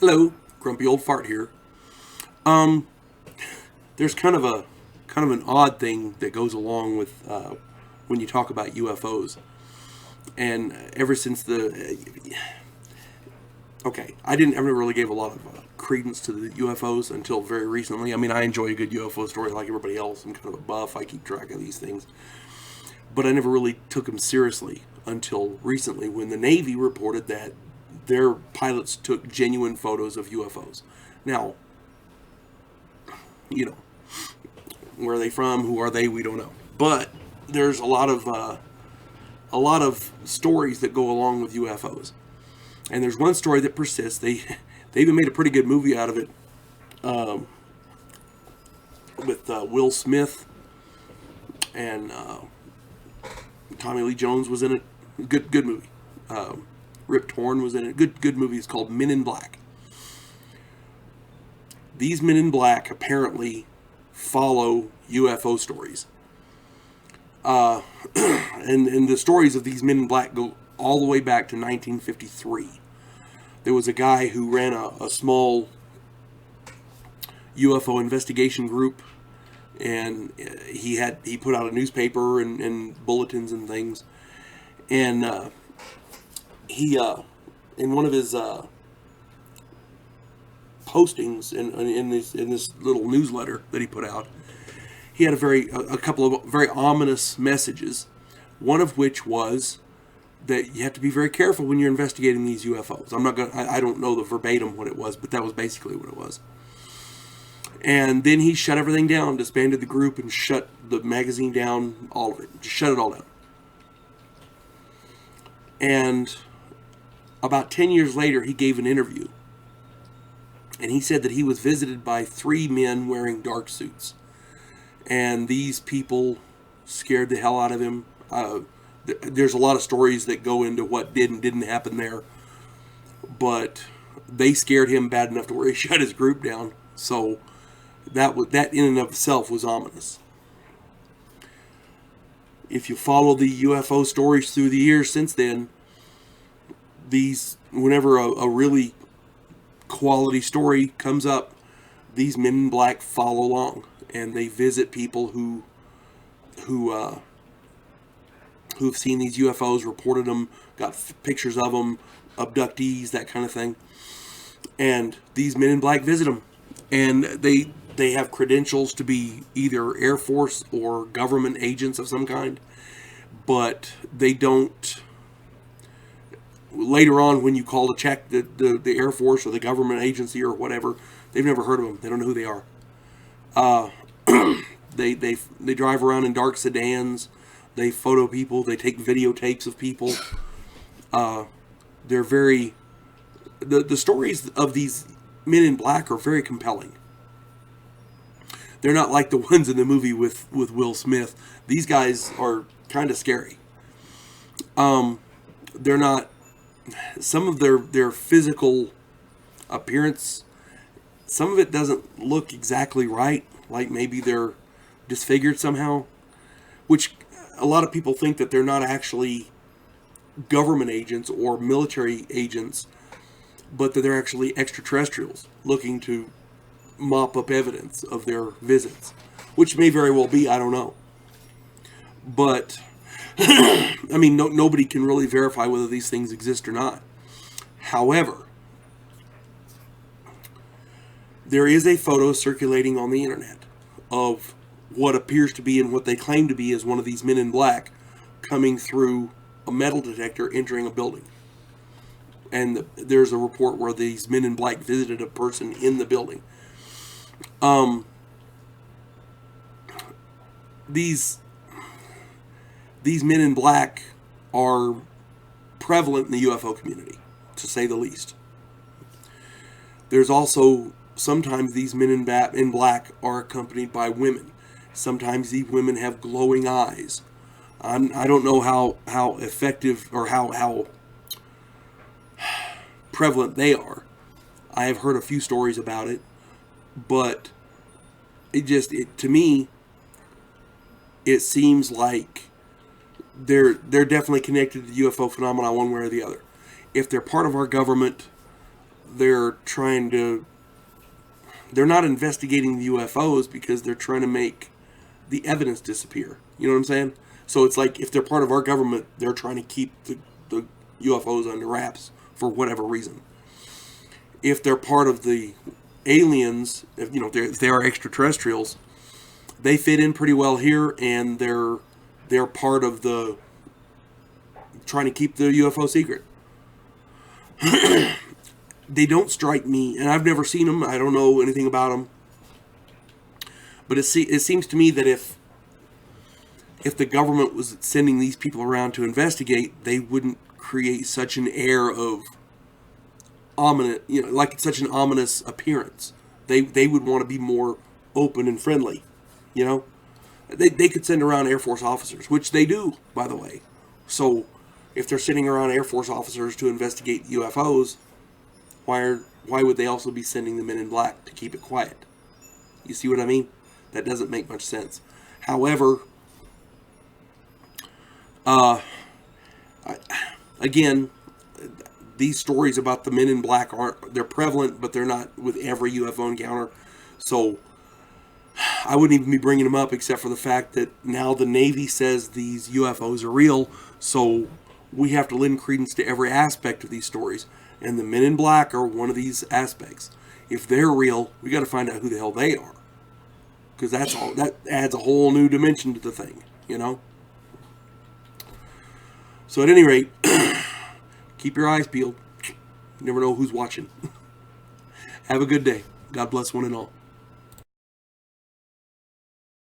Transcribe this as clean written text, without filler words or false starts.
Hello, Grumpy Old Fart here. Um, there's kind of an odd thing that goes along with when you talk about UFOs, and ever since I never really gave a lot of credence to the UFOs until very recently. I mean, I enjoy a good UFO story like everybody else. I'm kind of a buff. I keep track of these things, but I never really took them seriously until recently when the Navy reported that their pilots took genuine photos of UFOs. Now, you know, where are they from? Who are they? We don't know. But there's a lot of stories that go along with UFOs, and there's one story that persists. They even made a pretty good movie out of it um, with Will Smith and Tommy Lee Jones was in it. Good movie. Rip Torn was in it. Good movie. It's called Men in Black. These Men in Black apparently follow UFO stories. And the stories of these Men in Black go all the way back to 1953. There was a guy who ran a small UFO investigation group, and he put out a newspaper and bulletins and things, and he in one of his postings in this little newsletter that he put out, he had a couple of very ominous messages. One of which was that you have to be very careful when you're investigating these UFOs. I don't know the verbatim what it was, but that was basically what it was. And then he shut everything down, disbanded the group, and shut the magazine down, all of it. Just shut it all down. And about 10 years later, he gave an interview. And he said that he was visited by 3 men wearing dark suits. And these people scared the hell out of him. There's a lot of stories that go into what did and didn't happen there. But they scared him bad enough to where he shut his group down. So that in and of itself was ominous. If you follow the UFO stories through the years since then, whenever a really quality story comes up, these Men in Black follow along and they visit people who've seen these UFOs, reported them, got pictures of them, abductees, that kind of thing. And these Men in Black visit them, and they have credentials to be either Air Force or government agents of some kind, but they don't. Later on, when you call to check the Air Force or the government agency or whatever, they've never heard of them. They don't know who they are. They drive around in dark sedans. They photo people. They take videotapes of people. They're very. The stories of these Men in Black are very compelling. They're not like the ones in the movie with Will Smith. These guys are kind of scary. They're not. Some of their physical appearance, some of it doesn't look exactly right. Like maybe they're disfigured somehow, which a lot of people think that they're not actually government agents or military agents, but that they're actually extraterrestrials looking to mop up evidence of their visits, which may very well be, I don't know. But, I mean, nobody can really verify whether these things exist or not. However, there is a photo circulating on the internet of what appears to be and what they claim to be as one of these Men in Black coming through a metal detector entering a building. And there's a report where these Men in Black visited a person in the building. These Men in Black are prevalent in the UFO community, to say the least. There's also sometimes these Men in Black are accompanied by women. Sometimes these women have glowing eyes. I don't know how effective or how prevalent they are. I have heard a few stories about it, but to me, it seems like they're definitely connected to the UFO phenomena one way or the other. If they're part of our government, they're trying to, they're not investigating the UFOs because they're trying to make the evidence disappear. You know what I'm saying? So it's like if they're part of our government, they're trying to keep the UFOs under wraps for whatever reason. If they're part of the aliens, if they are extraterrestrials, they fit in pretty well here, and they're part of the trying to keep the UFO secret. They don't strike me, and I've never seen them. I don't know anything about them, but it seems to me that if the government was sending these people around to investigate, they wouldn't create such an air of ominous, like such an ominous appearance. They would want to be more open and friendly, They could send around Air Force officers, which they do, by the way. So if they're sending around Air Force officers to investigate UFOs, why would they also be sending the Men in Black to keep it quiet? You see what I mean? That doesn't make much sense. However, again, these stories about the Men in Black they're prevalent, but they're not with every UFO encounter. So I wouldn't even be bringing them up except for the fact that now the Navy says these UFOs are real, so we have to lend credence to every aspect of these stories. And the Men in Black are one of these aspects. If they're real, we got to find out who the hell they are, because that adds a whole new dimension to the thing, So at any rate, keep your eyes peeled. You never know who's watching. Have a good day. God bless one and all.